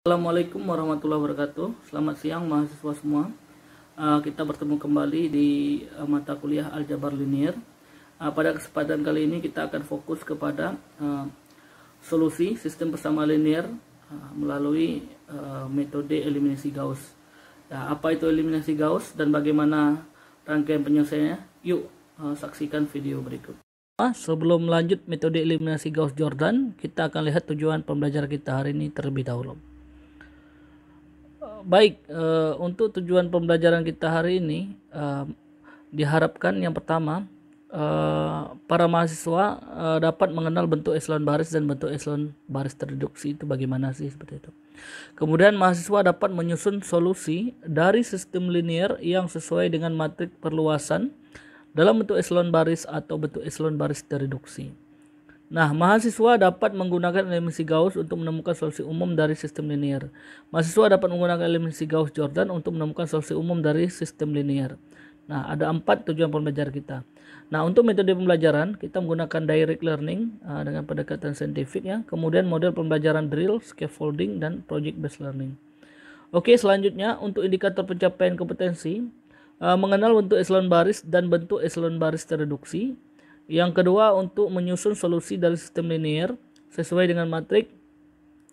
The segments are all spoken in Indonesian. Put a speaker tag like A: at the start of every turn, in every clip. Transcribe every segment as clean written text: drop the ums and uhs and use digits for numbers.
A: Assalamualaikum warahmatullahi wabarakatuh. Selamat siang mahasiswa semua. Kita bertemu kembali di mata kuliah Aljabar Linier. Pada kesempatan kali ini kita akan fokus kepada solusi sistem persamaan linier melalui metode eliminasi Gauss. Apa itu eliminasi Gauss dan bagaimana rangkaian penyelesaiannya? Yuk saksikan video berikut. Sebelum lanjut metode eliminasi Gauss-Jordan, kita akan lihat tujuan pembelajaran kita hari ini terlebih dahulu. Baik, untuk tujuan pembelajaran kita hari ini diharapkan yang pertama para mahasiswa dapat mengenal bentuk echelon baris dan bentuk echelon baris terreduksi itu bagaimana sih, seperti itu. Kemudian mahasiswa dapat menyusun solusi dari sistem linier yang sesuai dengan matrik perluasan dalam bentuk echelon baris atau bentuk echelon baris terreduksi. Nah, mahasiswa dapat menggunakan eliminasi Gauss untuk menemukan solusi umum dari sistem linier. Mahasiswa dapat menggunakan eliminasi Gauss-Jordan untuk menemukan solusi umum dari sistem linier. Nah, ada 4 tujuan pembelajaran kita. Nah, untuk metode pembelajaran, kita menggunakan direct learning dengan pendekatan saintifik ya. Kemudian model pembelajaran drill, scaffolding, dan project based learning. Oke, selanjutnya untuk indikator pencapaian kompetensi, mengenal bentuk echelon baris dan bentuk echelon baris terreduksi. Yang kedua, untuk menyusun solusi dari sistem linier sesuai dengan matrik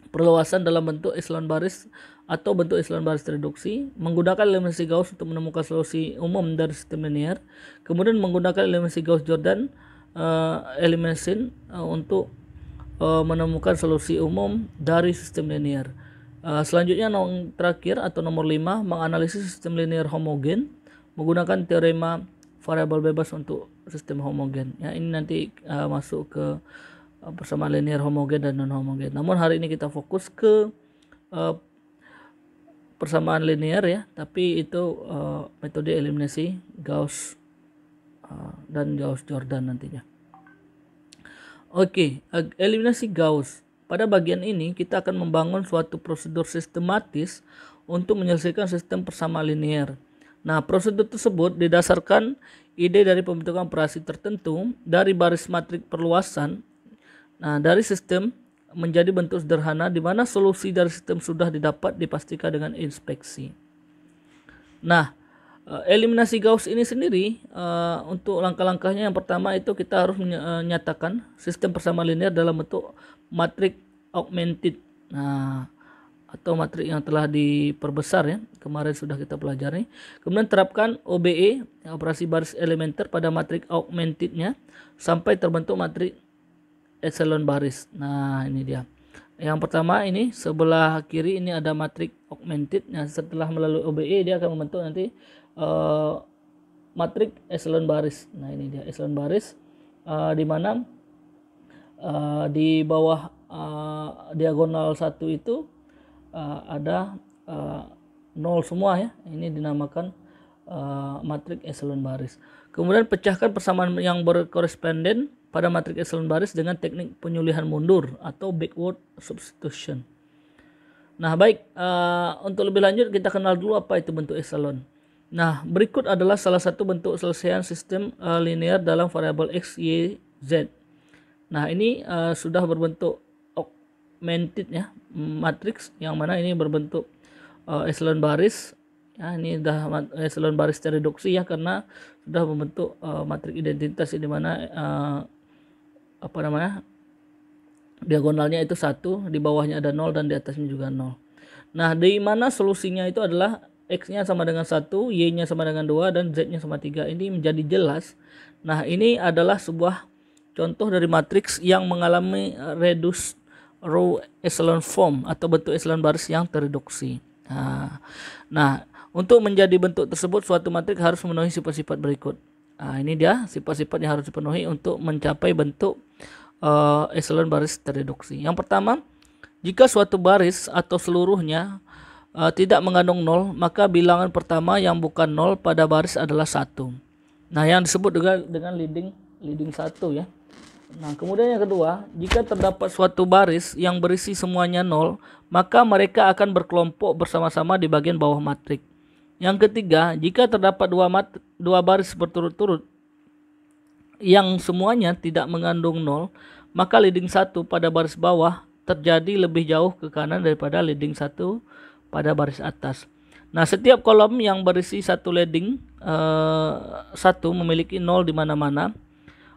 A: perluasan dalam bentuk echelon baris atau bentuk echelon baris terreduksi, menggunakan eliminasi Gauss untuk menemukan solusi umum dari sistem linier, kemudian menggunakan eliminasi Gauss-Jordan elimination untuk menemukan solusi umum dari sistem linier. Selanjutnya terakhir atau nomor 5, menganalisis sistem linier homogen menggunakan teorema variabel bebas untuk sistem homogen. Ya, ini nanti masuk ke persamaan linier homogen dan non homogen. Namun hari ini kita fokus ke persamaan linier ya, tapi itu metode eliminasi Gauss dan Gauss-Jordan nantinya. Oke, eliminasi Gauss. Pada bagian ini kita akan membangun suatu prosedur sistematis untuk menyelesaikan sistem persamaan linier. Nah, prosedur tersebut didasarkan ide dari pembentukan operasi tertentu dari baris matrik perluasan. Nah, dari sistem menjadi bentuk sederhana di mana solusi dari sistem sudah didapat dipastikan dengan inspeksi. Nah, eliminasi Gauss ini sendiri untuk langkah-langkahnya yang pertama itu kita harus menyatakan sistem persamaan linier dalam bentuk matrik augmented. Nah, atau matrik yang telah diperbesar ya, kemarin sudah kita pelajari. Kemudian terapkan OBE, operasi baris elementer pada matrik augmentednya sampai terbentuk matrik echelon baris. Nah, ini dia. Yang pertama ini sebelah kiri ini ada matrik augmented. Nah, setelah melalui OBE dia akan membentuk nanti matrik echelon baris. Nah, ini dia echelon baris di mana di bawah diagonal 1 itu ada 0 semua ya. Ini dinamakan matrik echelon baris. Kemudian pecahkan persamaan yang berkoresponden pada matrik echelon baris dengan teknik penyulihan mundur atau backward substitution. Nah, baik, untuk lebih lanjut kita kenal dulu apa itu bentuk echelon. Nah, berikut adalah salah satu bentuk selesaian sistem linear dalam variabel x, y, z. Nah, ini sudah berbentuk augmented ya, matriks yang mana ini berbentuk echelon baris ya, ini sudah echelon baris terreduksi ya, karena sudah membentuk matrik identitas di mana diagonalnya itu 1, di bawahnya ada 0 dan di atasnya juga 0. Nah, di mana solusinya itu adalah x-nya sama dengan 1, y-nya sama dengan 2 dan z-nya sama 3. Ini menjadi jelas. Nah, ini adalah sebuah contoh dari matriks yang mengalami reduced row echelon form atau bentuk echelon baris yang terreduksi. Nah, untuk menjadi bentuk tersebut suatu matrik harus memenuhi sifat-sifat berikut. Nah, ini dia sifat-sifat yang harus dipenuhi untuk mencapai bentuk echelon baris terreduksi. Yang pertama, jika suatu baris atau seluruhnya tidak mengandung 0, maka bilangan pertama yang bukan 0 pada baris adalah 1. Nah, yang disebut dengan leading 1 ya. Nah, kemudian yang kedua, jika terdapat suatu baris yang berisi semuanya 0, maka mereka akan berkelompok bersama-sama di bagian bawah matrik. Yang ketiga, jika terdapat dua baris berturut-turut yang semuanya tidak mengandung 0, maka leading 1 pada baris bawah terjadi lebih jauh ke kanan daripada leading 1 pada baris atas. Nah, setiap kolom yang berisi satu leading 1 memiliki 0 di mana-mana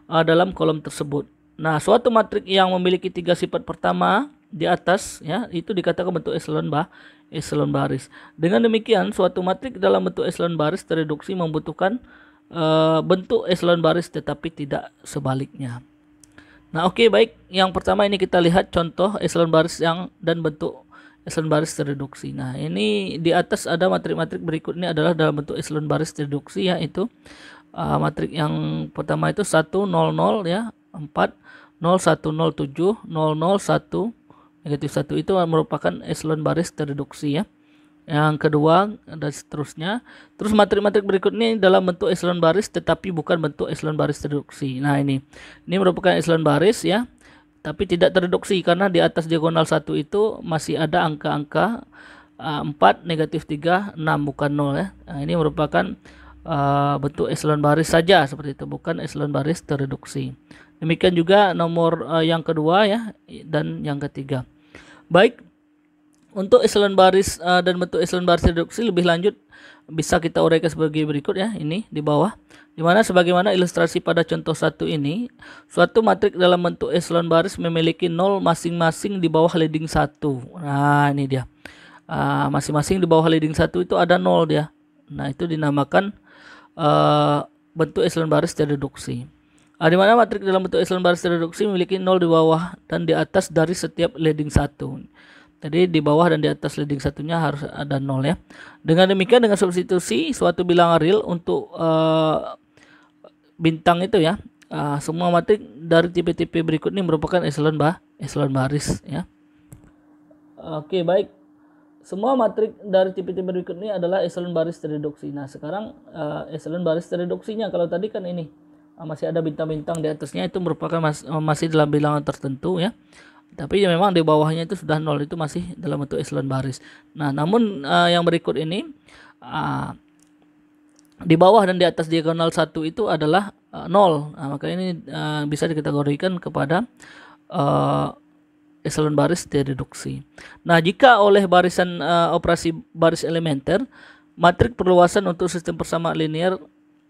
A: dalam kolom tersebut. Nah, suatu matrik yang memiliki 3 sifat pertama di atas ya, itu dikatakan bentuk eselon baris. Dengan demikian, suatu matrik dalam bentuk eselon baris tereduksi membutuhkan bentuk eselon baris tetapi tidak sebaliknya. Nah, oke, baik. Yang pertama ini kita lihat contoh eselon baris dan bentuk eselon baris tereduksi. Nah, ini di atas ada matrik-matrik berikut ini adalah dalam bentuk eselon baris tereduksi, yaitu matrik yang pertama itu 1 0 0 ya, 4 0 1 0 7 0 0 1 negatif 1, itu merupakan eselon baris tereduksi ya. Yang kedua dan seterusnya. Terus matrik-matrik berikut ini dalam bentuk eselon baris tetapi bukan bentuk eselon baris tereduksi. Nah, ini merupakan eselon baris ya, tapi tidak tereduksi karena di atas diagonal 1 itu masih ada angka-angka 4, negatif 3, 6, bukan 0 ya. Nah, ini merupakan bentuk eselon baris saja seperti itu, bukan eselon baris tereduksi. Demikian juga nomor yang kedua ya, dan yang ketiga. Baik, untuk eselon baris dan bentuk eselon baris reduksi lebih lanjut bisa kita uraikan sebagai berikut ya, ini di bawah. Dimana sebagaimana ilustrasi pada contoh 1 ini, suatu matrik dalam bentuk eselon baris memiliki 0 masing-masing di bawah leading 1. Nah, ini dia. Masing-masing di bawah leading 1 itu ada 0 dia. Nah, itu dinamakan bentuk eselon baris tereduksi. Di mana matrik dalam bentuk eselon baris tereduksi memiliki 0 di bawah dan di atas dari setiap leading 1. Jadi di bawah dan di atas leading satunya harus ada 0 ya. Dengan demikian, dengan substitusi suatu bilangan real untuk bintang itu ya, semua matrik dari tipe-tipe berikut ini merupakan eselon baris ya. Oke, baik. Semua matrik dari tipe-tipe berikut ini adalah eselon baris tereduksi. Nah, sekarang eselon baris tereduksinya, kalau tadi kan ini masih ada bintang-bintang di atasnya, itu merupakan masih dalam bilangan tertentu ya. Tapi ya memang di bawahnya itu sudah 0, itu masih dalam bentuk eselon baris. Nah, namun yang berikut ini di bawah dan di atas diagonal 1 itu adalah 0. Nah, maka ini bisa dikategorikan kepada eselon baris tereduksi. Nah, jika oleh barisan operasi baris elementer, matrik perluasan untuk sistem persamaan linear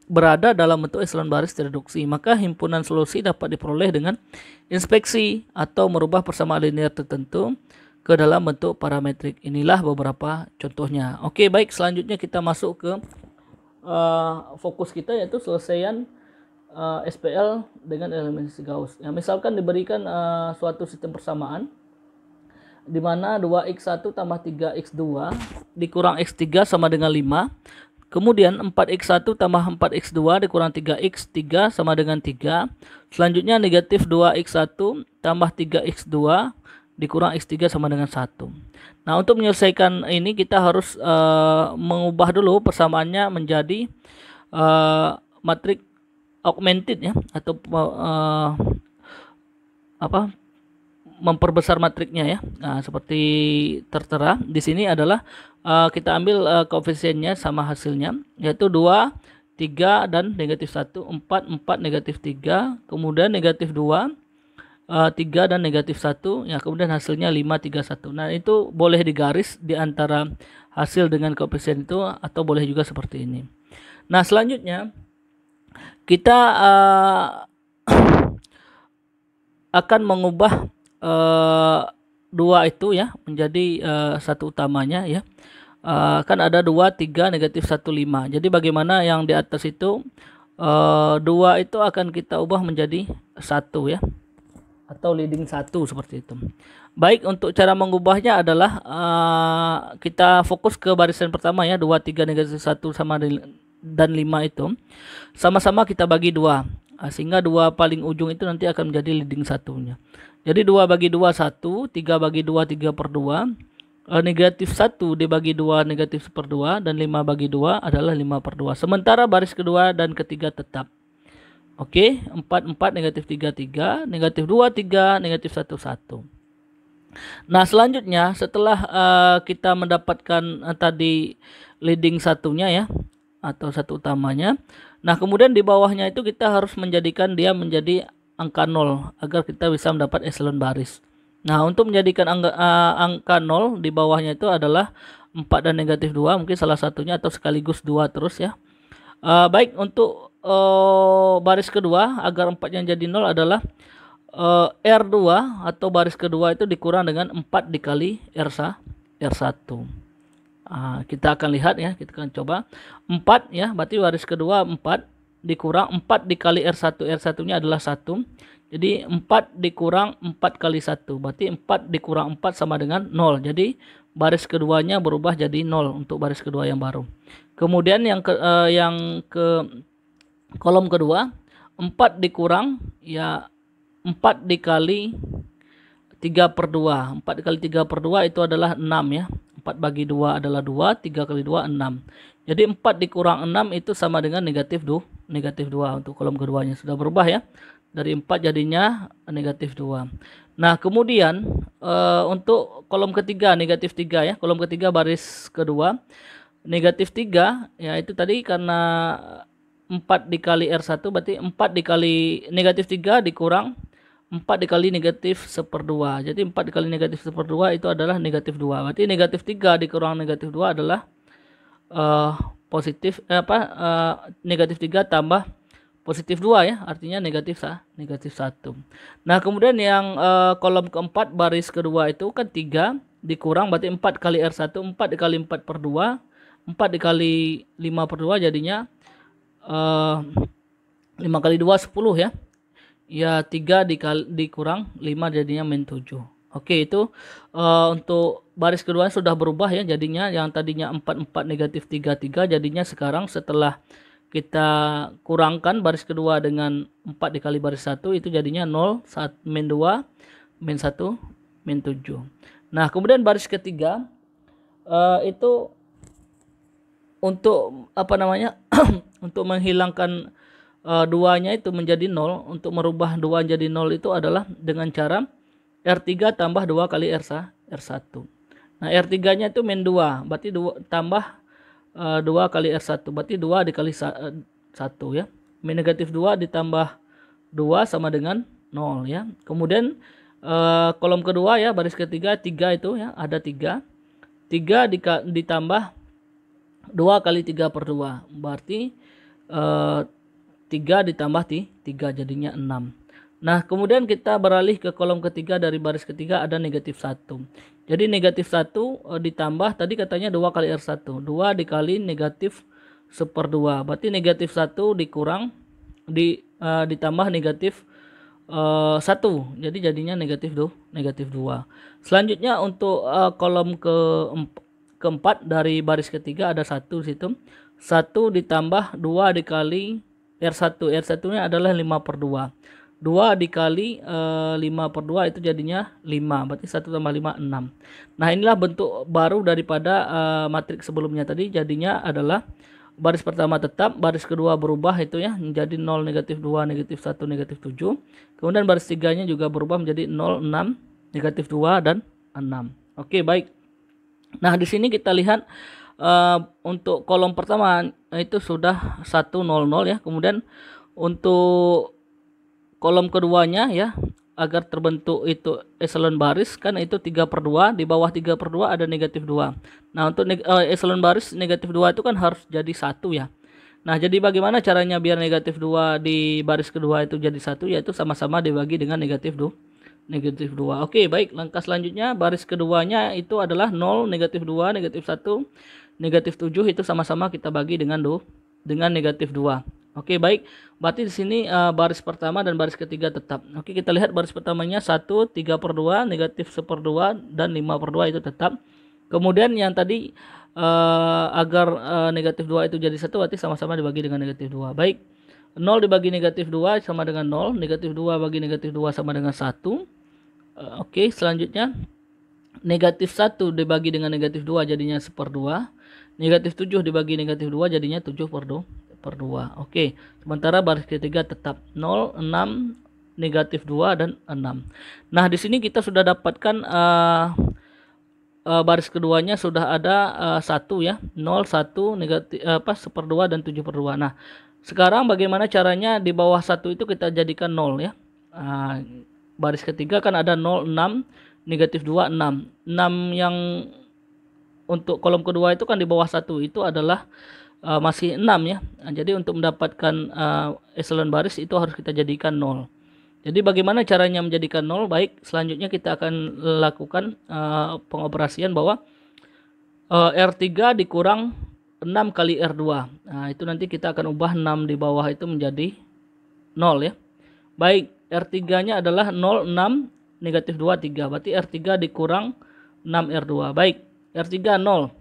A: berada dalam bentuk eselon baris tereduksi, maka himpunan solusi dapat diperoleh dengan inspeksi atau merubah persamaan linear tertentu ke dalam bentuk parametrik. Inilah beberapa contohnya. Oke, baik, selanjutnya kita masuk ke fokus kita, yaitu selesaian SPL dengan eliminasi Gauss. Ya, misalkan diberikan suatu sistem persamaan di mana 2x1 tambah 3x2 dikurang x3 sama dengan 5. Kemudian 4x1 tambah 4x2 dikurang 3x3 sama dengan 3. Selanjutnya negatif 2x1 tambah 3x2 dikurang x3 sama dengan 1. Nah, untuk menyelesaikan ini kita harus mengubah dulu persamaannya menjadi matrik augmented ya, atau memperbesar matriknya ya. Nah, seperti tertera di sini adalah kita ambil koefisiennya sama hasilnya, yaitu 2, 3 dan negatif 1, 4, 4 negatif 3, kemudian negatif 2, 3 dan negatif 1 ya, kemudian hasilnya 5, 3, 1. Nah, itu boleh digaris di antara hasil dengan koefisien itu, atau boleh juga seperti ini. Nah, selanjutnya kita akan mengubah 2 itu ya menjadi satu utamanya ya. Kan ada 2, 3, negatif 1, 5. Jadi bagaimana yang di atas itu 2 itu akan kita ubah menjadi 1 ya, atau leading 1 seperti itu. Baik, untuk cara mengubahnya adalah kita fokus ke barisan pertama ya, 2, 3, negatif 1 sama dan 5 itu sama-sama kita bagi 2, sehingga 2 paling ujung itu nanti akan menjadi leading 1-nya. Jadi 2 bagi 2 1, 3 bagi 2 3/2, negatif 1 dibagi 2 negatif 1/2, dan 5 bagi 2 adalah 5/2. Sementara baris kedua dan ketiga tetap. Oke, 4 4 negatif 3 3, negatif 2 3, negatif 1 1. Nah, selanjutnya setelah kita mendapatkan tadi leading satunya ya, atau satu utamanya. Nah, kemudian di bawahnya itu kita harus menjadikan dia menjadi angka 0 agar kita bisa mendapat eselon baris. Nah, untuk menjadikan angka 0 di bawahnya itu adalah 4 dan negatif 2, mungkin salah satunya atau sekaligus 2 terus ya. Baik, untuk baris kedua agar 4-nya jadi 0 adalah R2 atau baris kedua itu dikurang dengan 4 dikali R1. Kita akan lihat ya, kita akan coba 4 ya, berarti baris kedua 4 dikurang 4 dikali R1, R1-nya adalah 1. Jadi 4 dikurang 4 kali 1, berarti 4 dikurang 4 sama dengan 0. Jadi baris keduanya berubah jadi 0 untuk baris kedua yang baru. Kemudian yang ke kolom kedua 4 dikurang ya 4 dikali 3/2. 4 dikali 3/2 itu adalah 6 ya. 4 bagi 2 adalah 2, 3 kali 2 6. Jadi 4 dikurang 6 itu sama dengan negatif 2 untuk kolom keduanya. Sudah berubah ya. Dari 4 jadinya negatif 2. Nah, kemudian untuk kolom ketiga negatif 3 ya. Kolom ketiga baris kedua negatif 3 ya, itu tadi karena 4 dikali R1 berarti 4 dikali negatif 3 dikurang 4 dikali negatif 1/2. Jadi 4 dikali negatif 1/2 itu adalah negatif 2. Berarti negatif 3 dikurang negatif 2 adalah negatif 3 tambah positif 2 ya, artinya negatif 1. Nah, kemudian yang kolom keempat baris kedua itu kan 3 dikurang berarti 4 kali R1, 4 dikali 4/2, 4 dikali 5/2 jadinya 5 kali 2 10 ya. Ya 3 dikurang 5 jadinya -7. Oke, itu untuk baris kedua sudah berubah ya, jadinya yang tadinya 4 4 negatif 3 3 jadinya sekarang setelah kita kurangkan baris kedua dengan 4 dikali baris 1 itu jadinya 0 -2 -1 -7. Nah, kemudian baris ketiga itu untuk untuk menghilangkan duanya itu menjadi 0, untuk merubah 2 jadi 0 itu adalah dengan cara R3 tambah 2 kali R1. Nah, R3-nya itu -2, berarti 2 tambah 2 kali R1, berarti 2 dikali 1 ya. Negatif 2 ditambah 2 sama dengan 0 ya. Kemudian kolom kedua ya, baris ketiga 3 itu ya, ada 3. 3 ditambah 2 kali 3/2, berarti 3 ditambah 3 jadinya 6. Nah, kemudian kita beralih ke kolom ketiga, dari baris ketiga ada negatif 1. Jadi negatif 1 ditambah tadi katanya 2 kali R1. 2 dikali negatif 1/2. Berarti negatif 1 dikurang ditambah negatif 1. Jadi jadinya negatif 2. Selanjutnya untuk kolom keempat dari baris ketiga ada 1 situ. 1 ditambah 2 dikali R1. R1-nya adalah 5/2. 2 dikali 5/2 itu jadinya 5. Berarti 1 tambah 5 6. Nah, inilah bentuk baru daripada matriks sebelumnya tadi. Jadinya adalah baris pertama tetap, baris kedua berubah itu ya menjadi 0 negatif 2 negatif 1 negatif 7. Kemudian baris tiganya juga berubah menjadi 0 6 negatif 2 dan 6. Oke, baik. Nah, di sini kita lihat untuk kolom pertama itu sudah 1 0 0 ya. Kemudian untuk kolom keduanya ya, agar terbentuk itu eselon baris kan itu 3/2, di bawah 3/2 ada negatif 2. Nah, untuk eselon baris negatif 2 itu kan harus jadi 1 ya. Nah, jadi bagaimana caranya biar negatif 2 di baris kedua itu jadi 1, yaitu sama-sama dibagi dengan negatif 2. Oke, baik. Langkah selanjutnya baris keduanya itu adalah 0, negatif 2, negatif 1, negatif 7 itu sama-sama kita bagi dengan negatif 2. Oke, baik. Berarti di sini baris pertama dan baris ketiga tetap. Oke, kita lihat baris pertamanya 1, 3/2, negatif 1/2 dan 5/2 itu tetap. Kemudian yang tadi agar negatif 2 itu jadi 1 berarti sama-sama dibagi dengan negatif 2. Baik. 0 dibagi negatif 2 sama dengan 0, negatif 2 bagi negatif 2 sama dengan 1. Oke, selanjutnya negatif 1 dibagi dengan negatif 2 jadinya 1/2. Negatif 7 dibagi negatif 2 jadinya 7/2. Oke, sementara baris ketiga tetap 0, 6, negatif 2 dan 6. Nah, di sini kita sudah dapatkan baris keduanya sudah ada 1 ya, 0, 1, negatif 1/2 dan 7/2. Nah, sekarang bagaimana caranya di bawah 1 itu kita jadikan 0 ya. Baris ketiga kan ada 0, 6, negatif 2, 6. 6 yang untuk kolom kedua itu kan di bawah 1 itu adalah masih 6 ya. Nah, jadi untuk mendapatkan eselon baris itu harus kita jadikan 0. Jadi bagaimana caranya menjadikan 0? Baik, selanjutnya kita akan lakukan pengoperasian bahwa R3 dikurang 6 kali R2. Nah, itu nanti kita akan ubah 6 di bawah itu menjadi 0 ya. Baik, R3-nya adalah 0, 6, negatif 2, 3. Berarti R3 dikurang 6 R2. Baik, R3 0.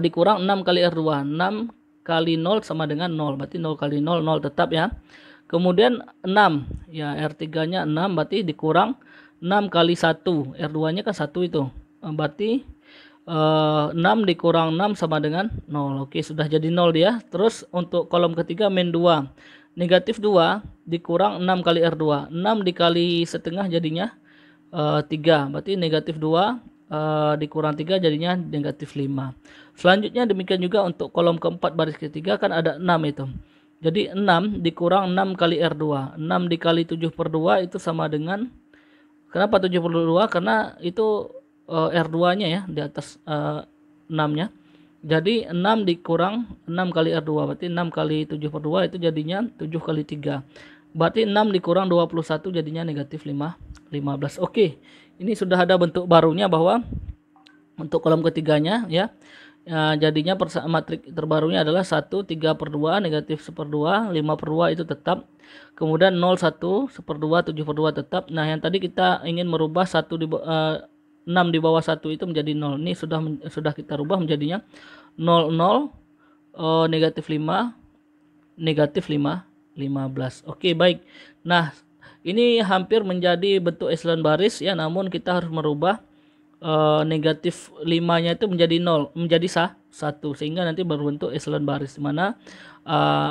A: Dikurang 6 kali R2. 6 kali 0 sama dengan 0. Berarti 0 kali 0, 0 tetap ya. Kemudian 6. Ya, R3-nya 6 berarti dikurang 6 kali 1. R2-nya kan 1 itu. Berarti 6 dikurang 6 sama dengan 0. Oke, sudah jadi 0 dia. Terus untuk kolom ketiga min 2. Negatif 2 dikurang 6 kali R2. 6 dikali setengah jadinya 3. Berarti negatif 2 dikurang 3 jadinya negatif 5. Selanjutnya demikian juga untuk kolom keempat baris ketiga kan ada 6 itu. Jadi 6 dikurang 6 kali R2. 6 dikali 7/2 itu sama dengan, kenapa 7/2? Karena itu R2-nya ya di atas 6-nya. Jadi 6 dikurang 6 kali R2. Berarti 6 kali 7/2 itu jadinya 7 kali 3. Berarti 6 dikurang 21 jadinya negatif 15. Oke, ini sudah ada bentuk barunya bahwa untuk kolom ketiganya ya. Jadinya matrik terbarunya adalah 1, 3/2, negatif 1/2, 5/2 itu tetap. Kemudian 0, 1, 1/2, 7/2 tetap. Nah, yang tadi kita ingin merubah 6 di bawah 1 itu menjadi 0. Ini sudah kita rubah menjadinya 0, 0, negatif 5, negatif 15. Oke, baik. Nah, ini hampir menjadi bentuk eselon baris ya, namun kita harus merubah negatif 5-nya itu menjadi 0, menjadi 1 sehingga nanti berbentuk eselon baris di mana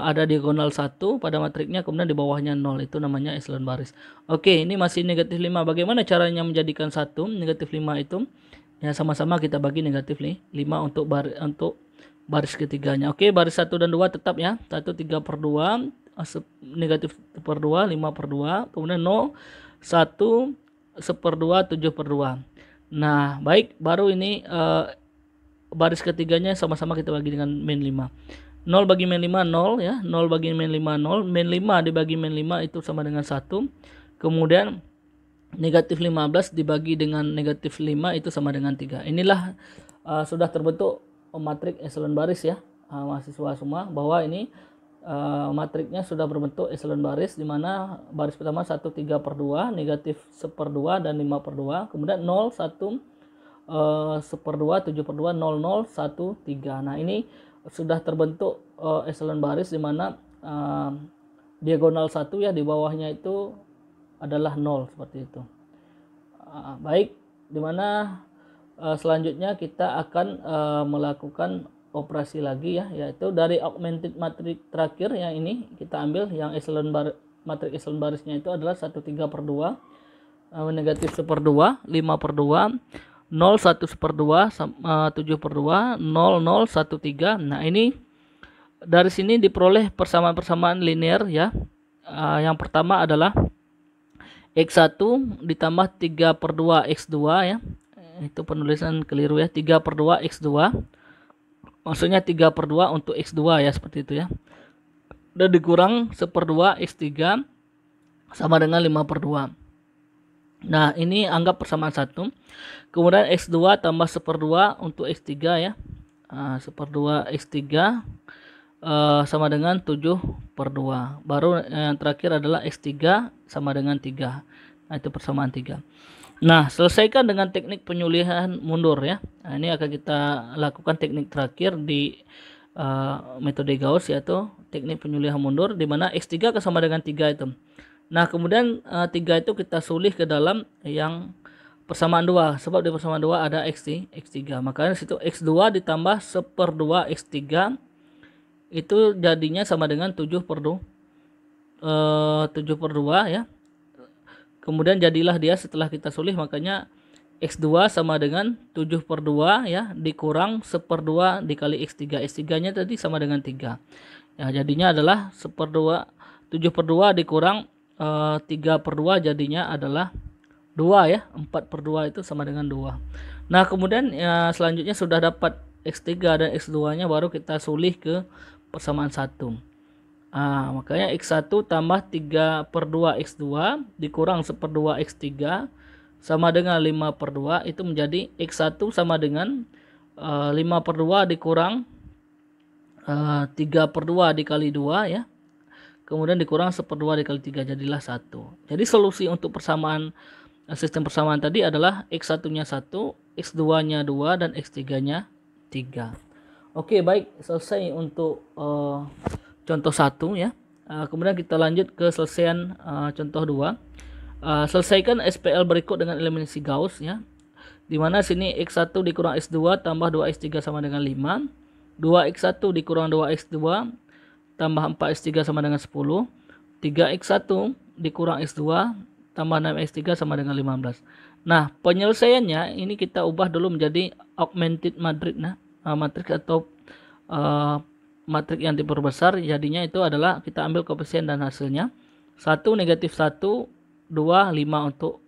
A: ada diagonal 1 pada matriknya, kemudian di bawahnya 0, itu namanya eselon baris. Oke, ini masih negatif 5. Bagaimana caranya menjadikan 1 negatif 5 itu? Ya, sama-sama kita bagi negatif 5 untuk baris ketiganya. Oke, baris 1 dan 2 tetap ya. 1 3/2, negatif 1/2, 5/2, kemudian 0, 1, 1/2, 7/2. Nah, baik, baru ini baris ketiganya sama-sama kita bagi dengan min 5. 0 bagi min 5, 0 ya. 0 bagi min 5, 0. Min 5 dibagi min 5 itu sama dengan 1. Kemudian negatif 15 dibagi dengan negatif 5 itu sama dengan 3. Inilah sudah terbentuk matrik eselon baris ya, mahasiswa semua, bahwa ini matriknya sudah berbentuk eselon baris, di mana baris pertama 1, 3/2, negatif 1/2 dan 5/2, kemudian 0, 1, 1/2, 7/2, 0, 0, 1, 3. Nah, ini sudah terbentuk eselon baris di mana diagonal 1 ya, di bawahnya itu adalah 0 seperti itu. Baik, di mana selanjutnya kita akan melakukan operasi lagi ya, yaitu dari augmented matrix terakhir yang ini kita ambil yang matrik eselon barisnya itu adalah 1, 3/2, negatif 1/2, 5/2, 0, 1, 1/2, 7/2, 0, 0, 1, 3. Nah, ini dari sini diperoleh persamaan-persamaan linear ya. Yang pertama adalah X1 ditambah 3/2 X2 ya. Itu penulisan keliru ya, 3/2 X2. Maksudnya 3/2 untuk X2 ya, seperti itu ya. Dan dikurang 1/2 X3 sama dengan 5/2. Nah, ini anggap persamaan 1. Kemudian X2 tambah 1/2 untuk X3 ya. 1/2 X3 sama dengan 7/2. Baru yang terakhir adalah X3 sama dengan 3. Nah, itu persamaan 3. Nah, selesaikan dengan teknik penyulihan mundur ya. Nah, ini akan kita lakukan teknik terakhir di metode Gauss, yaitu teknik penyulihan mundur, di mana X3 sama dengan 3 itu. Nah, kemudian 3 itu kita sulih ke dalam yang persamaan 2, sebab di persamaan 2 ada X3. Makanya situ X2 ditambah 1/2 X3 itu jadinya sama dengan 7/2 ya. Kemudian jadilah dia setelah kita sulih, makanya X2 sama dengan 7/2 ya, dikurang 1/2 dikali X3. X3 nya tadi sama dengan 3 ya, jadinya adalah 7/2 dikurang 3/2 jadinya adalah 2 ya, 4/2 itu sama dengan 2. Nah kemudian ya, selanjutnya sudah dapat X3 dan X2 nya, baru kita sulih ke persamaan 1. Makanya X1 tambah 3/2 X2 dikurang 1/2 X3 sama dengan 5/2, itu menjadi X1 sama dengan 5/2 dikurang 3/2 dikali 2 ya, kemudian dikurang 1/2 dikali 3, jadilah 1. Jadi solusi untuk persamaan sistem persamaan tadi adalah X1 nya 1, X2 nya 2, dan X3 nya 3. Oke, baik, selesai untuk contoh 1 ya. Kemudian kita lanjut ke selesaian contoh 2. Selesaikan SPL berikut dengan eliminasi Gauss ya. Dimana sini X1 dikurang X2 tambah 2X3 sama dengan 5. 2X1 dikurang 2X2 tambah 4X3 sama dengan 10. 3X1 dikurang X2 tambah 6X3 sama dengan 15. Nah, penyelesaiannya ini kita ubah dulu menjadi augmented matrix. Matriks atau matriks yang diperbesar. Jadinya itu adalah kita ambil koefisien dan hasilnya. 1, -1, 2, 5 untuk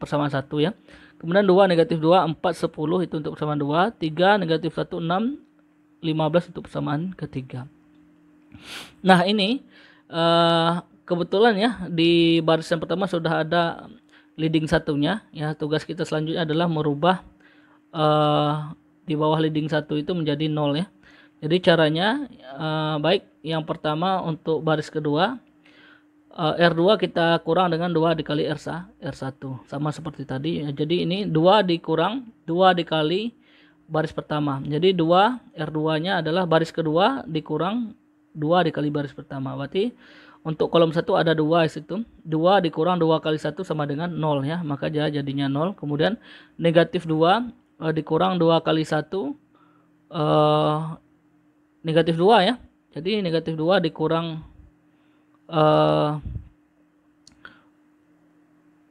A: persamaan 1 ya. Kemudian 2, -2, 4, 10 itu untuk persamaan 2. 3, -1, 6, 15 untuk persamaan ketiga. Nah ini kebetulan ya di barisan pertama sudah ada leading satunya ya. Tugas kita selanjutnya adalah merubah di bawah leading 1 itu menjadi 0 ya. Jadi caranya baik, yang pertama untuk baris kedua R2 kita kurang dengan 2 dikali R1 sama seperti tadi ya. Jadi ini 2 dikurang 2 dikali baris pertama. Jadi 2 R2 nya adalah baris kedua dikurang 2 dikali baris pertama. Berarti untuk kolom 1 ada 2 di situ. 2 dikurang 2 kali 1 sama dengan 0 ya. Maka jadinya 0. Kemudian negatif 2 dikurang 2 kali 1 negatif 2 ya. Jadi negatif 2 dikurang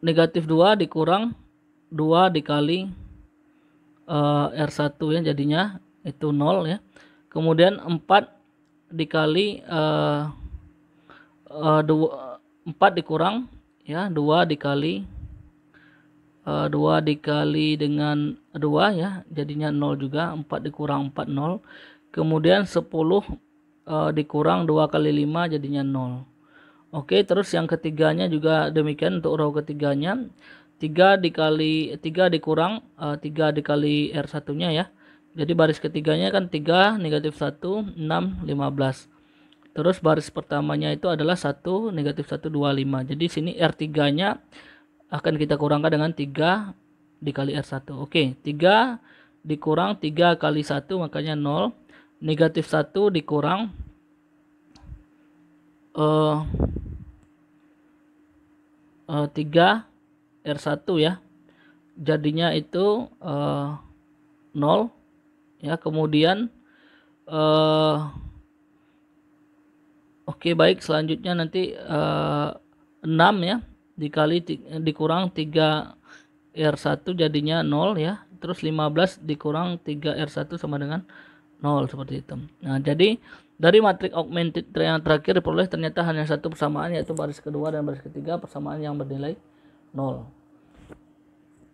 A: negatif 2 dikurang 2 dikali R1 ya, jadinya itu 0 ya. Kemudian 4 dikali 4 dikurang ya 2 dikali 2 dikali dengan 2 ya, jadinya 0 juga. 4 dikurang 4 0. Kemudian 10 dikurang 2 kali 5 jadinya 0. Oke, terus yang ketiganya juga demikian untuk row ketiganya. 3 dikurang 3 dikali R1 nya ya. Jadi baris ketiganya kan 3, negatif 1, 6, 15. Terus baris pertamanya itu adalah 1, negatif 1, 2, 5. Jadi sini R3 nya akan kita kurangkan dengan 3 dikali R1. Oke, 3 dikurang 3 kali 1 makanya 0. Negatif 1 dikurang 3 R1 ya, jadinya itu 0 ya. Kemudian oke, baik, selanjutnya nanti 6 ya dikurang 3 R1 jadinya 0 ya. Terus 15 dikurang 3 R1 sama dengan 0 seperti itu. Nah, jadi dari matriks augmented yang terakhir diperoleh ternyata hanya satu persamaan, yaitu baris kedua dan baris ketiga persamaan yang bernilai 0.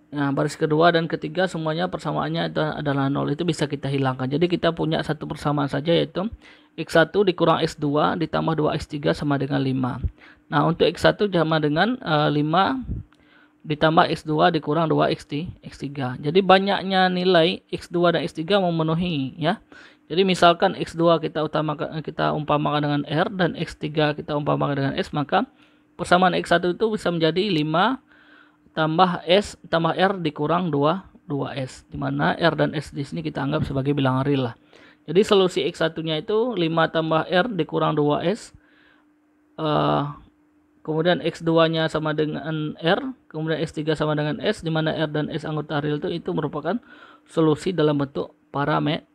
A: Nah, baris kedua dan ketiga semuanya persamaannya adalah 0. Itu bisa kita hilangkan. Jadi kita punya satu persamaan saja, yaitu X1 dikurang X2 ditambah 2X3 sama dengan 5. Nah, untuk X1 sama dengan 5 ditambah X2 dikurang 2X3. Jadi banyaknya nilai X2 dan X3 memenuhi ya. Jadi misalkan X2 kita umpamakan dengan R dan X3 kita umpamakan dengan S, maka persamaan X1 itu bisa menjadi 5 tambah S tambah R dikurang 2S, di mana R dan S di sini kita anggap sebagai bilangan real lah. Jadi solusi X1 nya itu 5 tambah R dikurang 2S, kemudian X2 nya sama dengan R, kemudian X3 sama dengan S, di mana R dan S anggota real itu merupakan solusi dalam bentuk parameter